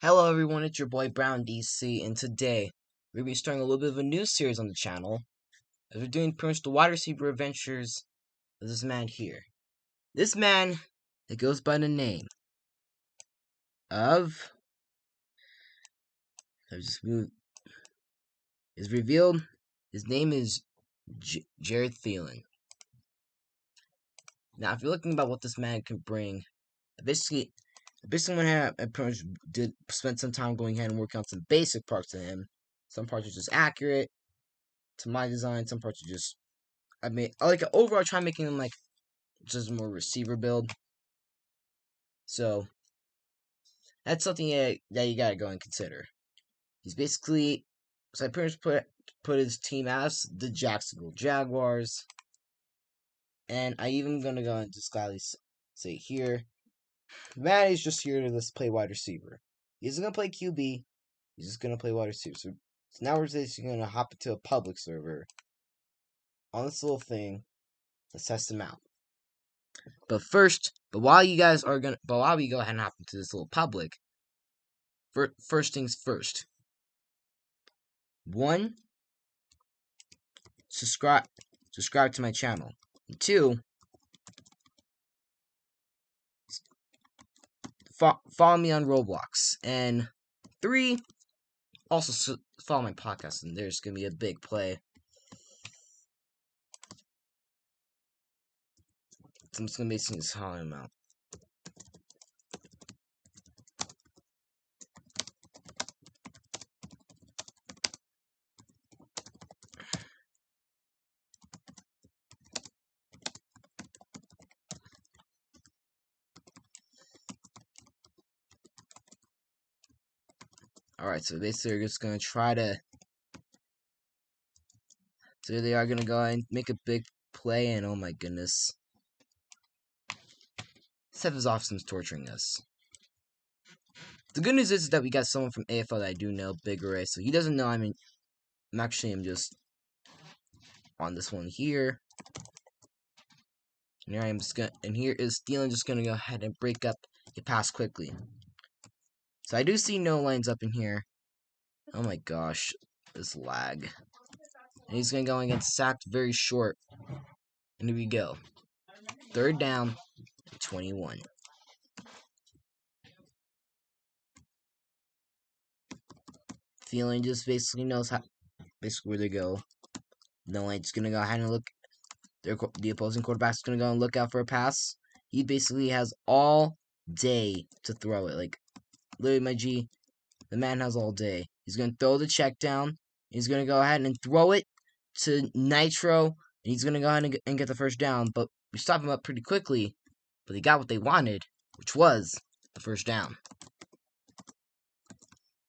Hello everyone, it's your boy Brown DC, and today we're going to be starting a little bit of a new series on the channel, as we're doing pretty much the wide receiver adventures of this man here. This man, that goes by the name of, is revealed, his name is Jared Thielen. Now, if you're looking about what this man can bring, basically when I pretty much did spend some time going ahead and working on some basic parts of him. Some parts are just accurate to my design, some parts are just, overall try making them like just more receiver build. So that's something that you gotta go and consider. He's basically, so I pretty much put his team as the Jacksonville Jaguars, and I even gonna go and just gladly say here, man is just here to just play wide receiver. He isn't gonna play QB. He's just gonna play wide receiver. So now we're just gonna hop into a public server on this little thing. Let's test him out. But while we go ahead and hop into this little public, first things first. 1, subscribe to my channel. And 2, follow me on Roblox. And 3, also follow my podcast, and there's gonna be a big play. So I'm just gonna basically just holler him out. Alright, so basically they're just gonna try to. So they are gonna go and make a big play, and oh my goodness. Seth is often torturing us. The good news is that we got someone from AFL that I do know, Big Ray, so he doesn't know I'm just on this one here. And here I am and here is Thielen just gonna go ahead and break up the pass quickly. So I do see no lines up in here. Oh my gosh, this lag. And he's gonna go and get sacked very short. And here we go. 3rd down, 21. Thielen just basically knows where to go. No line's gonna go ahead and look. The opposing quarterback's gonna go and look out for a pass. He basically has all day to throw it. Like, literally, my G, the man has all day. He's gonna throw the check down. He's gonna go ahead and throw it to Nitro. And he's gonna go ahead and get the 1st down. But we stopped him up pretty quickly. But they got what they wanted, which was the 1st down.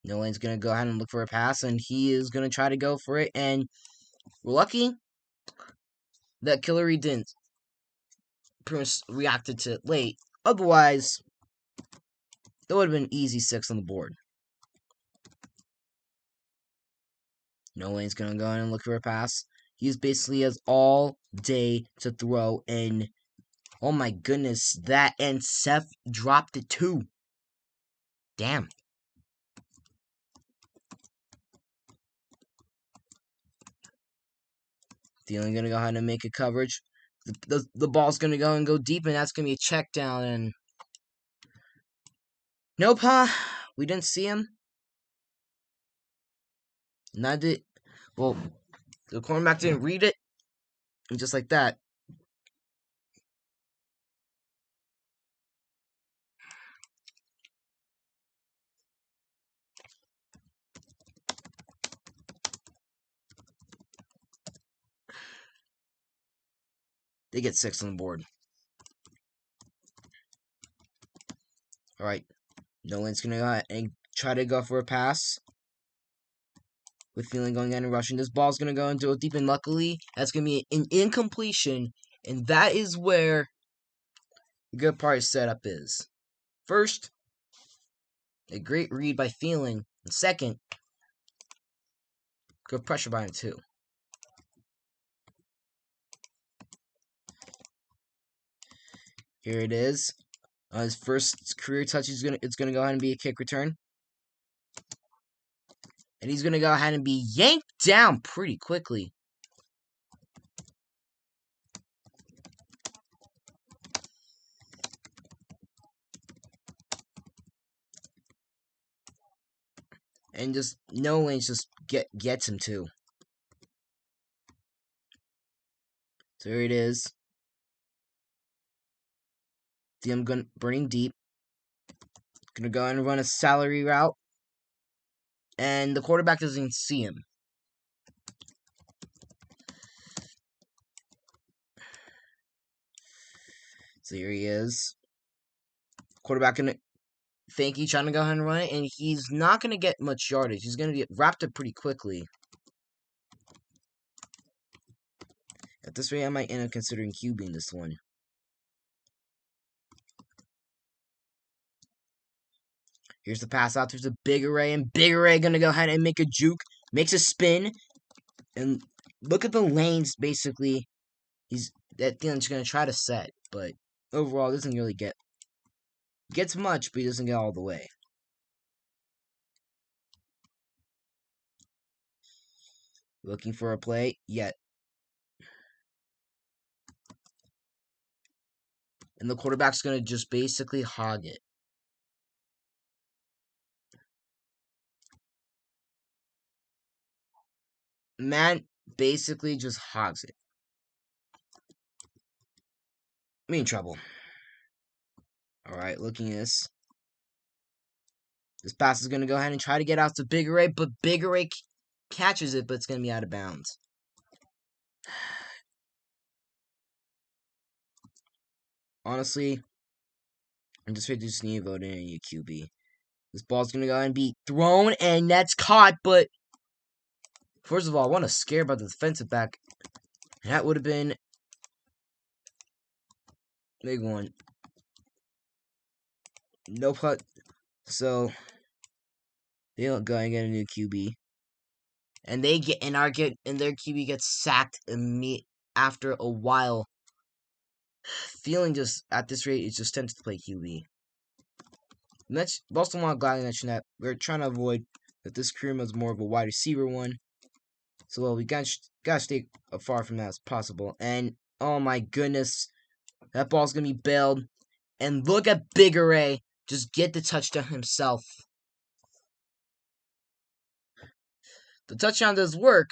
Nolan's gonna go ahead and look for a pass, and he is gonna try to go for it. And we're lucky that Killery didn't pretty much reacted to it late. Otherwise, it would have been easy 6 on the board. Nolan's gonna go in and look for a pass. He basically has all day to throw, and oh my goodness, and Seth dropped it too. Damn. Thielen gonna go ahead and make a coverage. The ball's gonna go deep, and that's gonna be a check down. And nope, we didn't see him. Well, the cornerback didn't read it, and just like that. They get 6 on the board. Alright. Nolan's gonna go ahead and try to go for a pass. With Thielen going in and rushing. This ball's gonna go into a deep, and luckily, that's gonna be an incompletion. And that is where the good part of setup is. First, a great read by Thielen. And second, good pressure by him too. Here it is. His first career touch it's gonna go ahead and be a kick return. And he's going to go ahead and be yanked down pretty quickly. And just no lanes just gets him too. So here it is. Thielen burning deep. Gonna go and run a salary route. And the quarterback doesn't even see him. So here he is. Quarterback gonna think he's trying to go ahead and run it, and he's not gonna get much yardage. He's gonna get wrapped up pretty quickly. At this rate, I might end up considering QBing this one. Here's the pass out. There's a Big Array, and Big Array gonna go ahead and make a juke. Makes a spin. And look at the lanes, basically. That Thielen's gonna try to set, but overall doesn't really gets much, but he doesn't get all the way. Looking for a play, yet. And the quarterback's gonna just basically hog it. Man basically just hogs it. Me in trouble. Alright, looking at this. This pass is going to go ahead and try to get out to Big Array, but Big Array catches it, but it's going to be out of bounds. Honestly, I'm just ready to just need to vote in a QB. This ball's going to go ahead and be thrown, and that's caught, but first of all, I want to scare about the defensive back. That would have been a big one. No putt. So they don't go and get a new QB. And their QB gets sacked after a while. Feeling just at this rate is just tempted to play QB. Also want to gladly mention that we're trying to avoid that this career mode is more of a wide receiver one. So we gotta stay as far from that as possible. And oh my goodness, that ball's gonna be bailed. And look at Big Array just get the touchdown himself. The touchdown does work,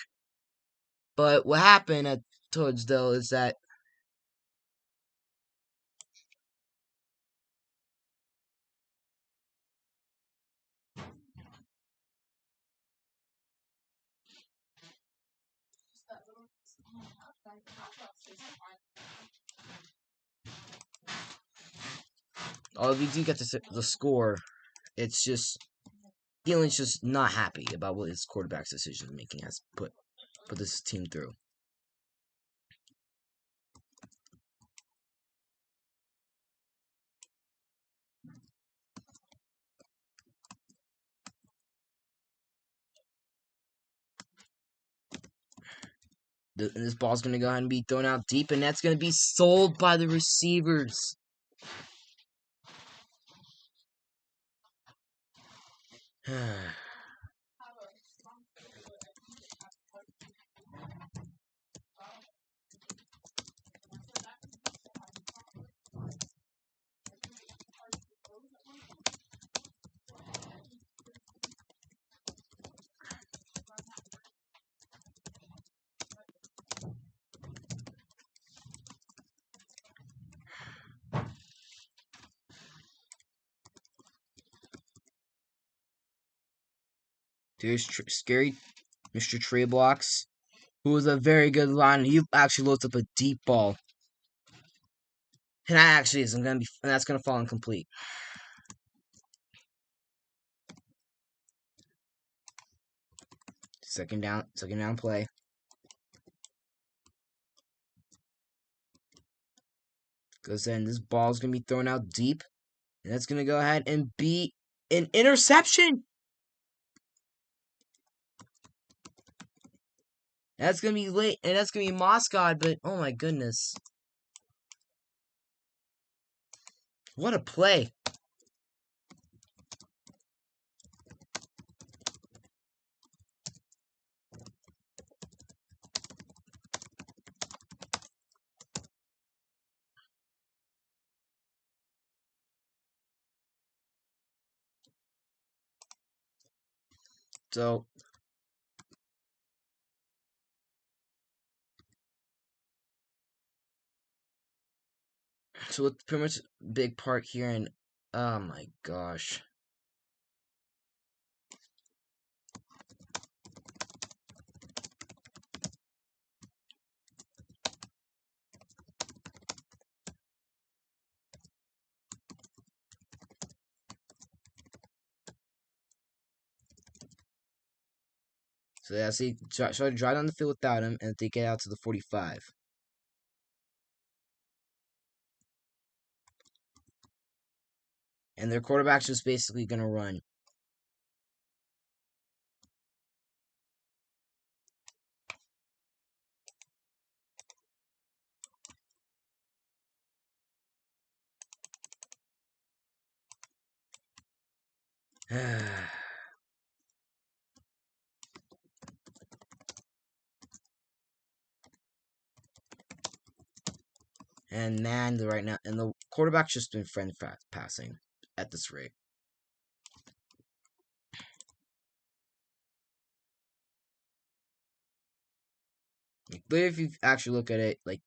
but what happened towards though is that although we do get the score, it's just Thielen's just not happy about what his quarterback's decision making has put this team through. This ball's going to go ahead and be thrown out deep, and that's going to be sold by the receivers. There's scary Mr. Trey Blocks, who is a very good line. He actually loads up a deep ball. And that actually isn't going to be, and that's going to fall incomplete. Second down play. Goes in. This ball's going to be thrown out deep. And that's going to go ahead and be an interception. That's going to be late, and that's going to be Moscod, but oh my goodness. What a play. So it's pretty much big part here, and oh my gosh. So yeah, see, try to drive down the field without him, and they get out to the 45. And their quarterback's just basically gonna run. And man, right now, and the quarterback's just been friend passing at this rate. Like, but if you actually look at it, like,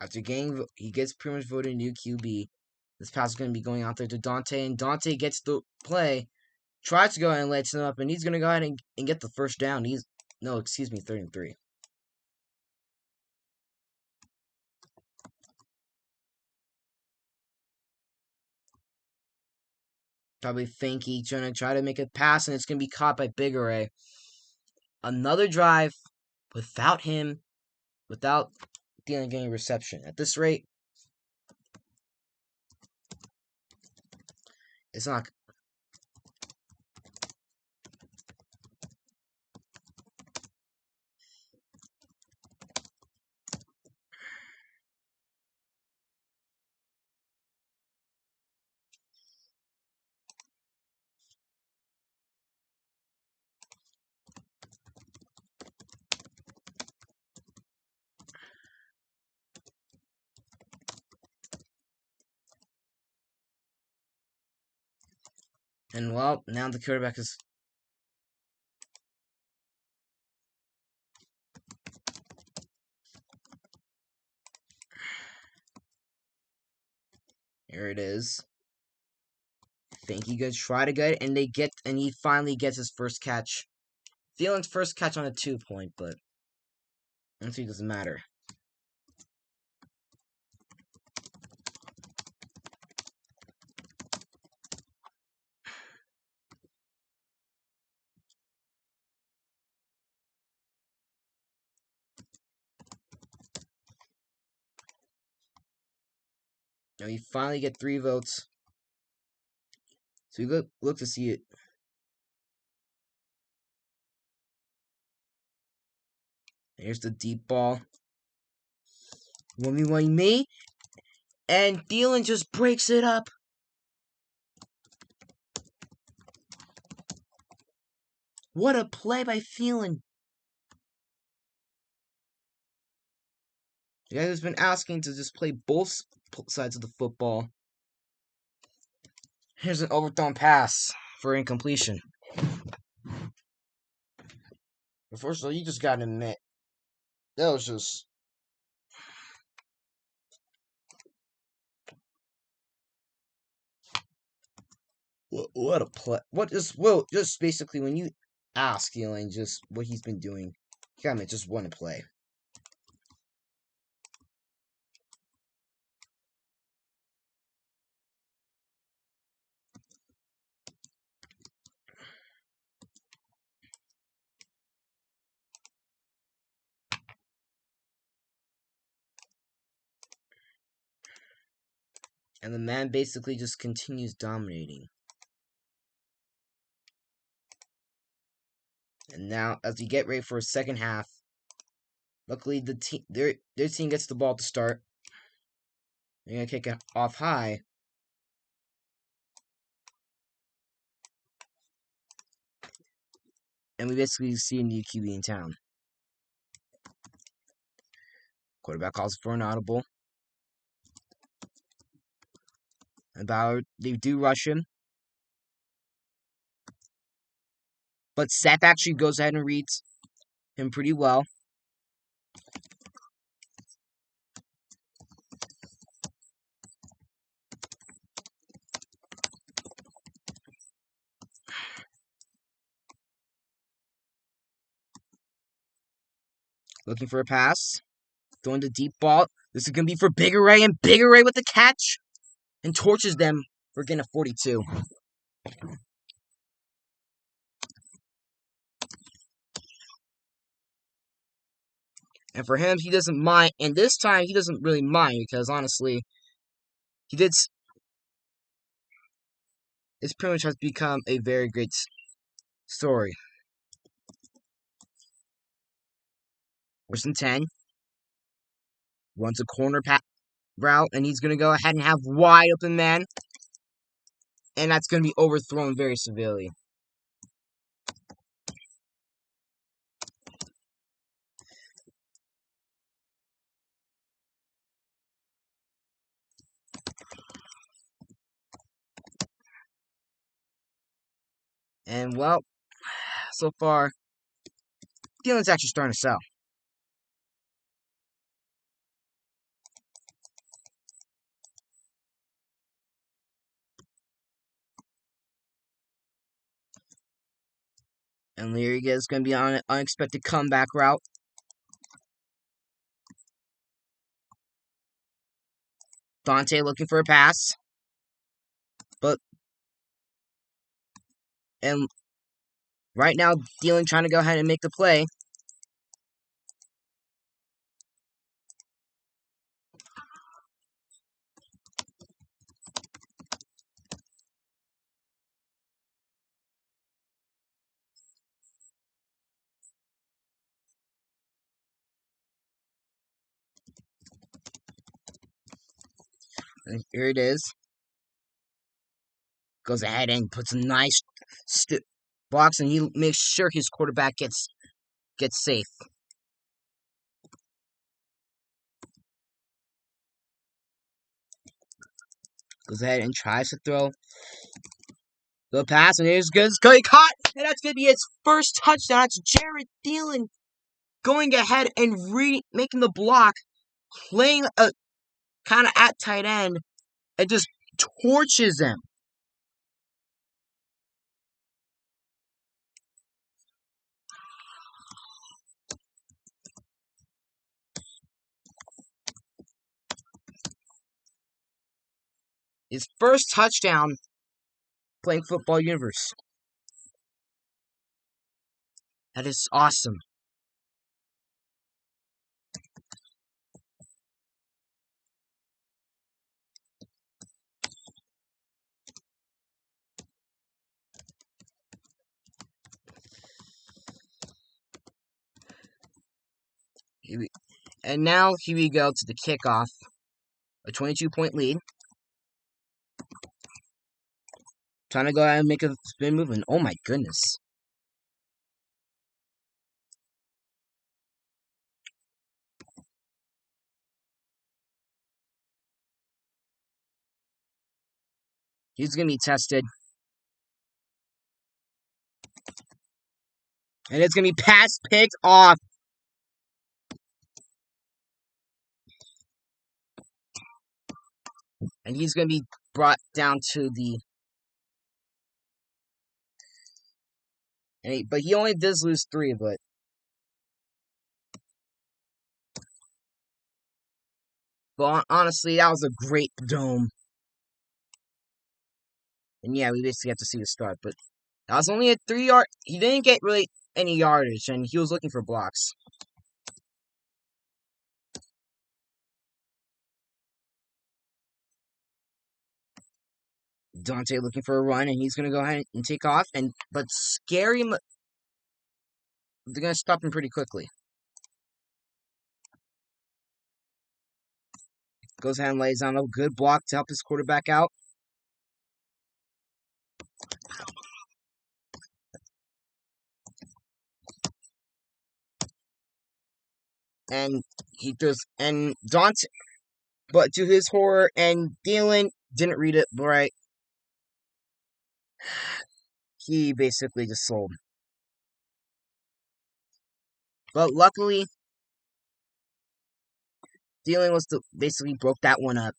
after getting, he gets pretty much voted new QB. This pass is going to be going out there to Dante, and Dante gets the play, tries to go ahead and lights him up, and he's going to go ahead and get the first down. No, excuse me, 3rd and 3. Probably Finky trying to try to make a pass, and it's going to be caught by Big Array. Another drive without him, without Thielen getting reception. At this rate, it's not. And well, now the quarterback is. Here it is. Finky good, try to get it, and he finally gets his first catch. Thielen's first catch on a 2-point, but honestly, it doesn't matter. Now you finally get 3 votes. So you look to see it. Here's the deep ball. 1v1 me. And Thielen just breaks it up. What a play by Thielen. The guy who's been asking to just play both sides of the football. Here's an overthrown pass for incompletion. But first of all, you just gotta admit, that was just. What a play. Just basically, when you ask Thielen just what he's been doing, you gotta admit, just one play. And the man basically just continues dominating. And now, as we get ready for a second half, luckily their team gets the ball to start. They're going to kick it off high. And we basically see a new QB in town. Quarterback calls for an audible. And Ballard, they do rush him. But Seth actually goes ahead and reads him pretty well. Looking for a pass. Throwing the deep ball. This is going to be for Big Array, and Big Array with the catch. And torches them for getting a 42. And for him, he doesn't mind. And this time, he doesn't really mind because, honestly, he did. It's pretty much has become a very great story. First and 10. Runs a corner route, and he's going to go ahead and have wide open man. And that's going to be overthrown very severely. And, well, so far, Thielen's actually starting to sell. And Leary is going to be on an unexpected comeback route. Dante looking for a pass. And right now, Thielen trying to go ahead and make the play. And here it is. Goes ahead and puts a nice box, and he makes sure his quarterback gets safe. Goes ahead and tries to throw the pass, and here's good. It's going to be caught, and that's going to be his first touchdown. That's Jared Thielen going ahead and making the block, playing a kind of at tight end, and just torches him. His first touchdown playing Football Universe. That is awesome. And now here we go to the kickoff. A 22-point lead. Trying to go ahead and make a spin move, and oh my goodness. He's going to be tested. And it's going to be pass picked off. And he's going to be brought down to the... but he only does lose 3, but... But honestly, that was a great dome. And yeah, we basically have to see the start, but... That was only a 3-yard... He didn't get really any yardage, and he was looking for blocks. Dante looking for a run, and he's going to go ahead and take off. But scary... They're going to stop him pretty quickly. Goes ahead and lays on a good block to help his quarterback out. And he throws, and Dante, but to his horror, and Thielen didn't read it right. He basically just sold. But luckily, Thielen basically broke that one up.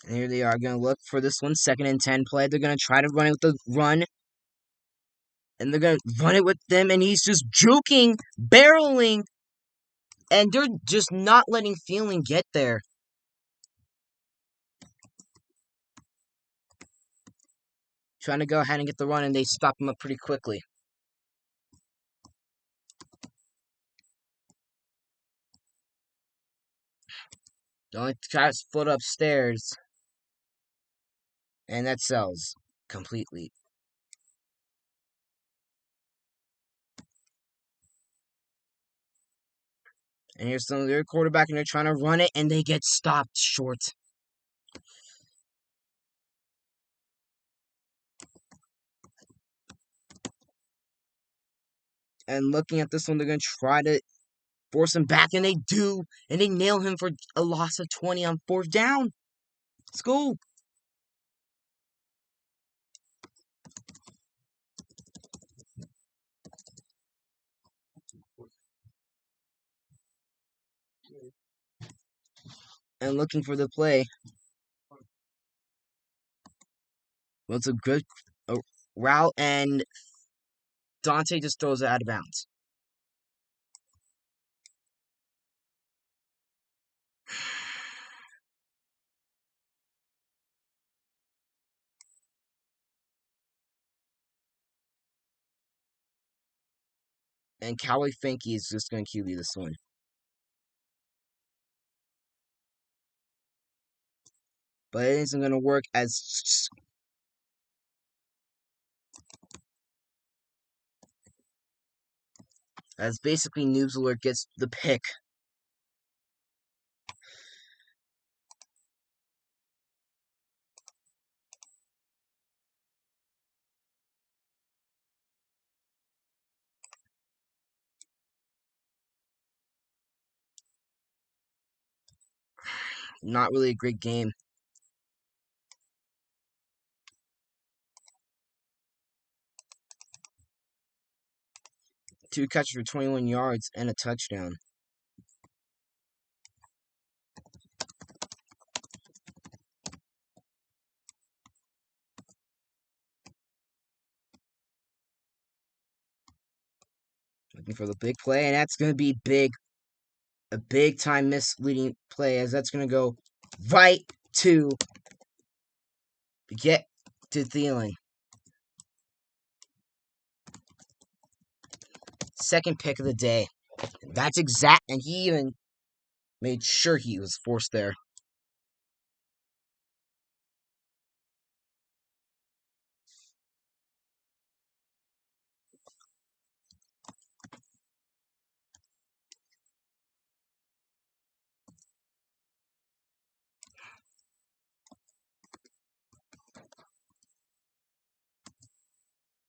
And here they are going to look for this one, 2nd and 10 play. They're going to try to run it with the run. And they're going to run it with them. And he's just juking, barreling. And they're just not letting Thielen get there. Trying to go ahead and get the run. And they stop him up pretty quickly. The only guy's foot upstairs. And that sells completely. And here's some of their quarterback, and they're trying to run it, and they get stopped short. And looking at this one, they're going to try to force him back, and they do. And they nail him for a loss of 20 on 4th down. Let's go. And looking for the play. Well, it's a good route, and Dante just throws it out of bounds. And Cowboy Finke is just going to QB this one. But it isn't going to work as basically Noobs Alert gets the pick. Not really a great game. Two catches for 21 yards and a touchdown. Looking for the big play, and that's going to be big. A big time misleading play, as that's going to go right to get to Thielen. 2nd pick of the day. That's exact, and he even made sure he was forced there.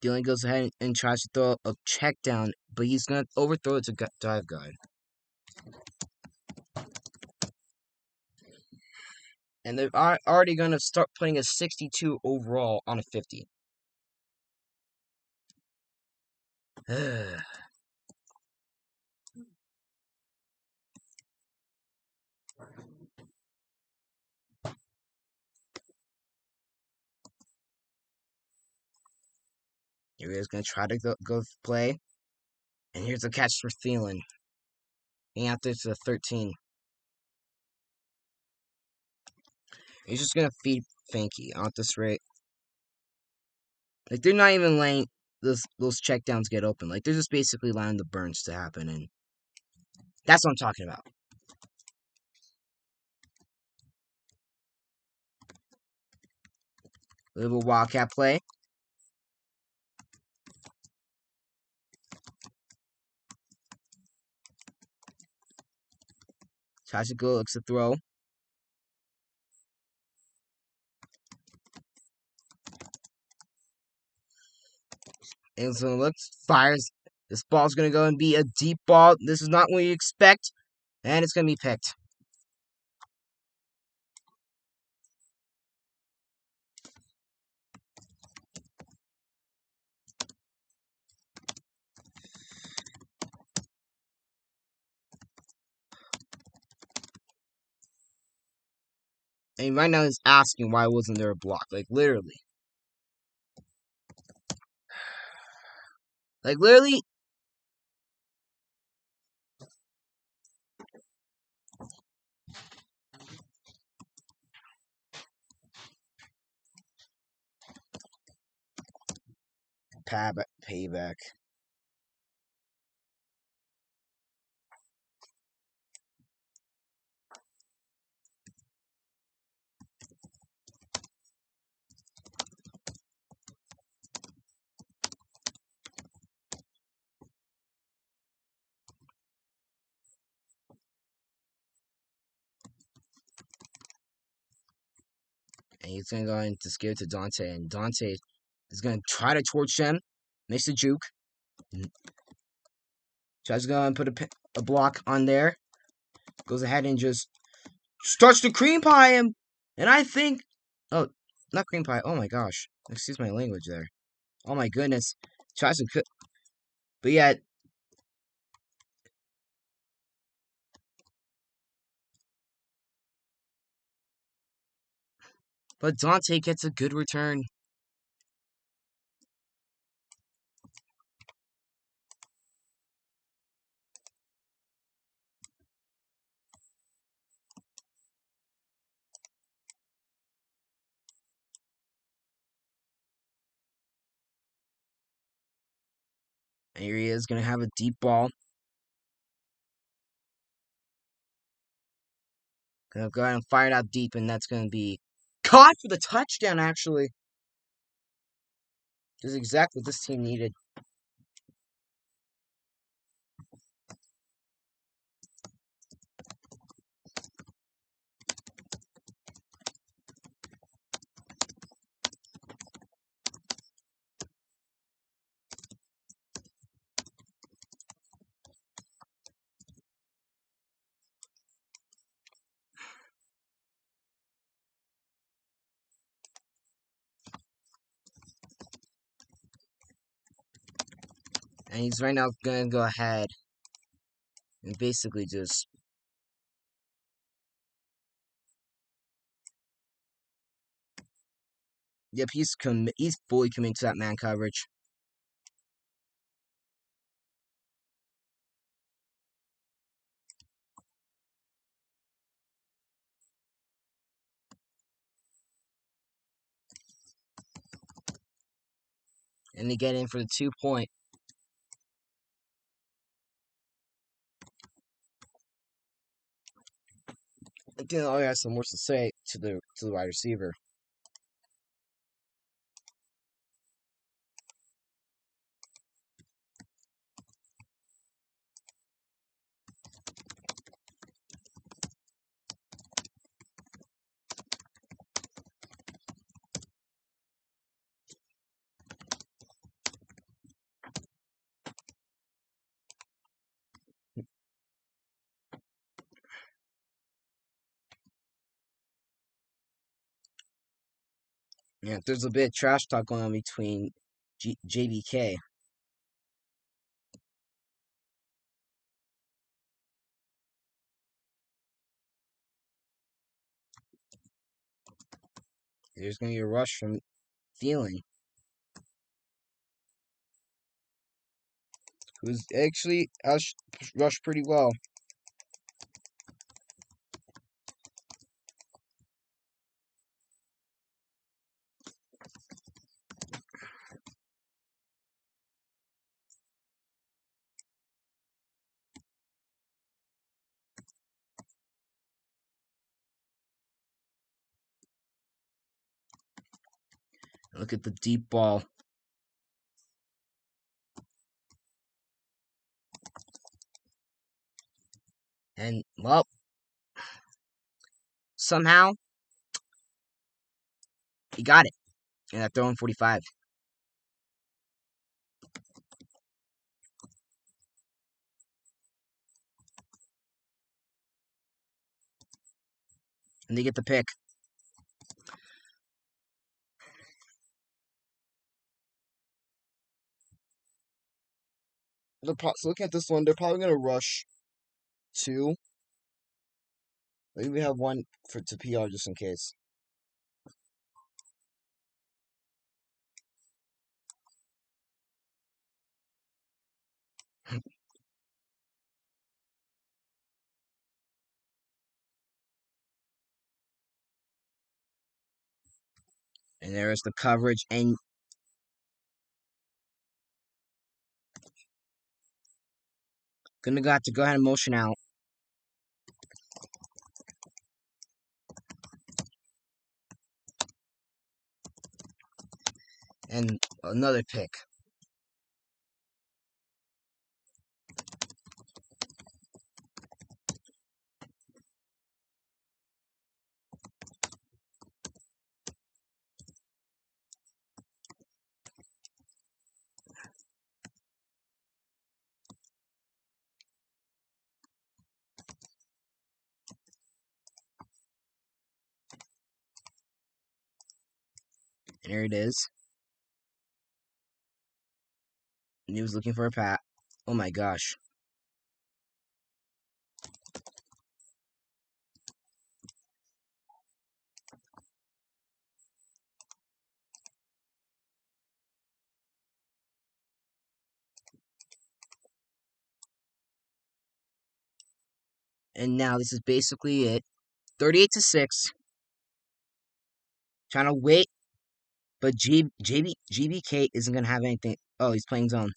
Thielen goes ahead and tries to throw a check down, but he's going to overthrow it to dive guard. And they're already going to start putting a 62 overall on a 50. Here he is going to try to go play. And here's a catch for Thielen. Getting out there to the 13. He's just going to feed Finke at this rate. Like, they're not even letting those checkdowns get open. Like, they're just basically allowing the burns to happen. And that's what I'm talking about. Little wildcat play. Tries to go, looks to throw. And so looks, fires. This ball's gonna go and be a deep ball. This is not what you expect. And it's gonna be picked. And right now he's asking why wasn't there a block. Like literally. Like literally. Payback. And he's gonna go and just give it to Dante. And Dante is gonna try to torch him. Makes a juke. Tries to go and put a block on there. Goes ahead and just starts to cream pie him. And I think, oh, not cream pie. Oh my gosh, excuse my language there. Oh my goodness, tries to cook, but yet, but Dante gets a good return. And here he is gonna have a deep ball. Gonna go ahead and fire it out deep, and that's gonna be caught for the touchdown. Actually, this is exactly what this team needed. And he's right now gonna go ahead and basically just. Yep, he's fully committed to that man coverage. And they get in for the 2 point. I think I have some words to say to the wide receiver. Yeah, there's a bit of trash talk going on between JBK. There's going to be a rush from Thielen, who's actually rushed pretty well. Look at the deep ball. And, well, somehow, he got it. And that throw in 45. And they get the pick. So looking at this one, they're probably going to rush 2. Maybe we have 1 to PR just in case. And there's the coverage. And gonna have to go ahead and motion out. And another pick. And here it is. And he was looking for a pat. Oh my gosh. And now this is basically it. 38-6. Trying to wait. But GBK isn't gonna have anything. Oh, he's playing zone.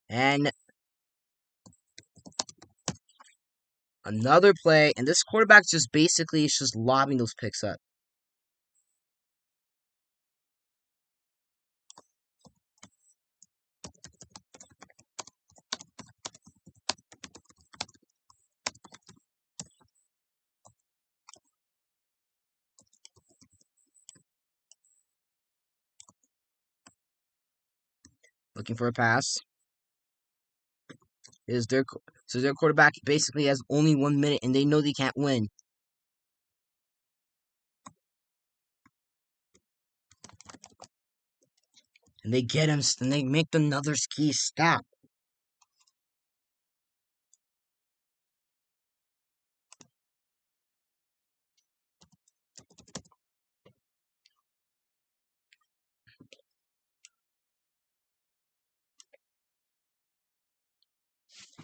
And another play. And this quarterback just basically is just lobbing those picks up. Looking for a pass. So their quarterback basically has only 1 minute, and they know they can't win. And they get him, and they make another ski stop.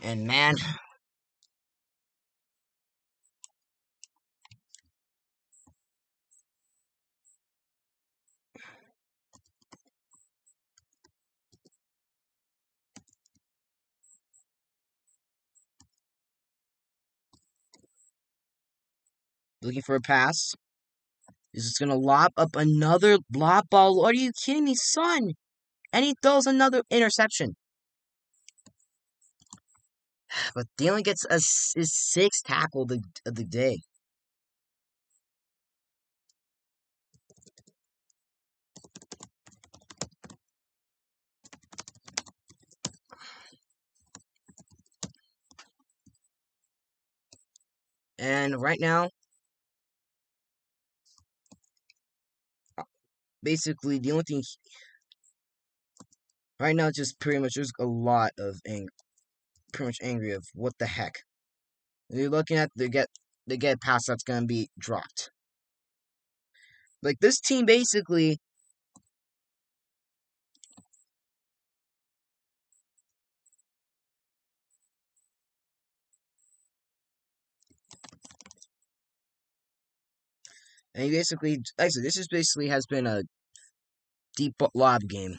And man, looking for a pass. He's just gonna lob up another lob ball. Are you kidding me, son? And he throws another interception. But Thielen gets his 6th tackle of the day. And right now, basically, the only thing right now, just pretty much there's a lot of pretty much angry of what the heck. You're looking at they get pass that's gonna be dropped. Like this team basically. And he basically, like I said, this is basically has been a deep lob game.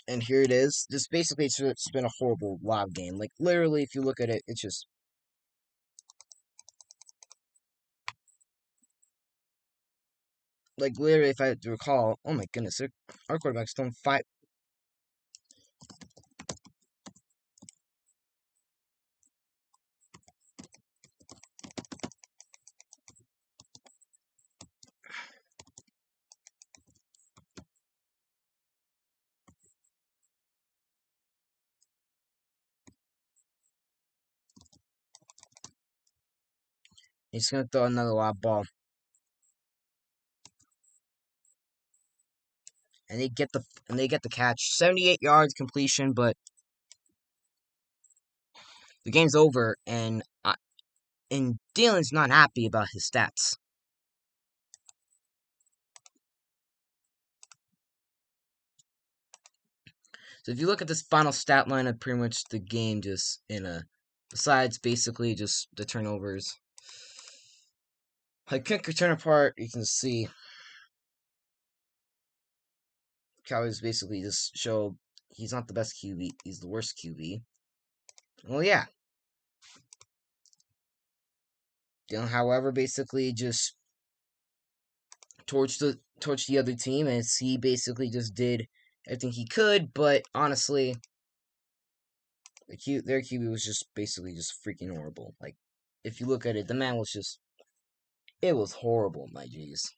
And here it is. Just basically, it's been a horrible live game. Like, literally, if you look at it, it's just. Like, literally, if I recall, oh my goodness, our quarterback's thrown 5. He's gonna throw another live ball. And they get the catch. 78 yards completion, but the game's over, and Thielen's not happy about his stats. So if you look at this final stat line of pretty much the game, just besides basically just the turnovers, like kick return apart, you can see Cowboys basically just show he's not the best QB, he's the worst QB. Well, yeah. However, basically just torched the other team, and he basically just did everything he could. But honestly, their QB was just basically just freaking horrible. Like, if you look at it, the man was just, it was horrible, my G's.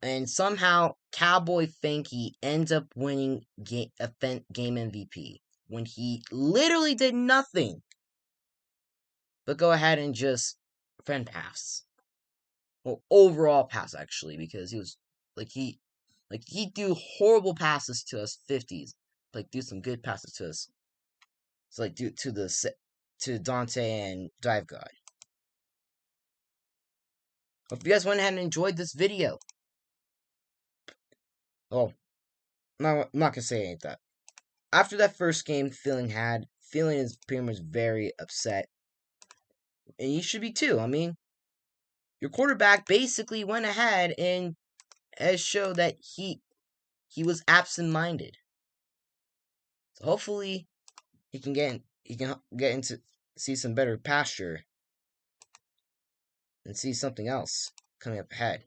And somehow Cowboy Fanky ends up winning game MVP when he literally did nothing but go ahead and just defend pass. Well, overall pass actually, because he was he do horrible passes to us 50s, like do some good passes to us. So like do to Dante and Dive God. Hope you guys went ahead and enjoyed this video. Oh, no, I'm not gonna say any of that. After that first game, Thielen is pretty much very upset, and you should be too. I mean, your quarterback basically went ahead and has showed that he was absent-minded. So hopefully he can get into see some better pasture and see something else coming up ahead.